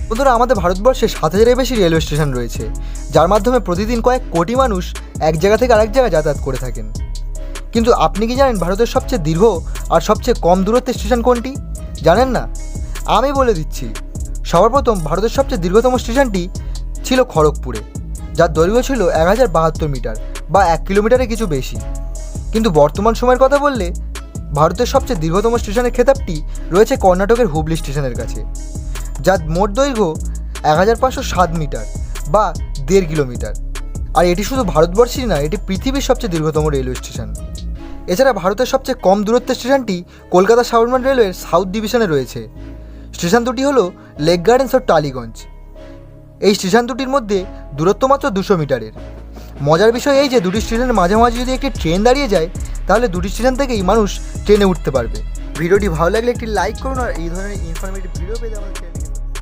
বন্ধুরা, আমাদের ভারতবর্ষে 7,000-এর বেশি রেলওয়ে স্টেশন রয়েছে, যার মাধ্যমে প্রতিদিন কয়েক কোটি মানুষ এক জায়গা থেকে আরেক জায়গায় যাতায়াত করে থাকেন। কিন্তু আপনি কি জানেন ভারতের সবচেয়ে দীর্ঘ আর সবচেয়ে কম দূরত্বের স্টেশন কোনটি? জানেন না? আমি বলে দিচ্ছি। সবার প্রথম ভারতের সবচেয়ে দীর্ঘতম স্টেশনটি ছিল খড়গপুরে, যার দৈর্ঘ্য ছিল 1072 মিটার বা 1 কিলোমিটারের কিছু বেশি। কিন্তু বর্তমান সময়ের কথা বললে ভারতের সবচেয়ে দীর্ঘতম স্টেশনের খেতাবটি রয়েছে কর্ণাটকের হুবলি স্টেশনের কাছে, যার মোট দৈর্ঘ্য 1507 মিটার বা 1.5 কিলোমিটার। আর এটি শুধু ভারতবর্ষেই না, এটি পৃথিবীর সবচেয়ে দীর্ঘতম রেলওয়ে স্টেশন। এছাড়া ভারতের সবচেয়ে কম দূরত্বের স্টেশনটি কলকাতা সাবরমন রেলওয়ের সাউথ ডিভিশনে রয়েছে। স্টেশন দুটি হলো লেক গার্ডেন্স ও টালিগঞ্জ। এই স্টেশন দুটির মধ্যে দূরত্ব মাত্র 200 মিটারের। মজার বিষয় এই যে দুটি স্টেশনের মাঝামাঝি যদি একটি ট্রেন দাঁড়িয়ে যায়, তাহলে দুটি স্টেশন থেকেই মানুষ ট্রেনে উঠতে পারবে। ভিডিওটি ভালো লাগলে একটি লাইক করুন আর এই ধরনের ইনফরমেটিভ ভিডিও পেতে আমাদের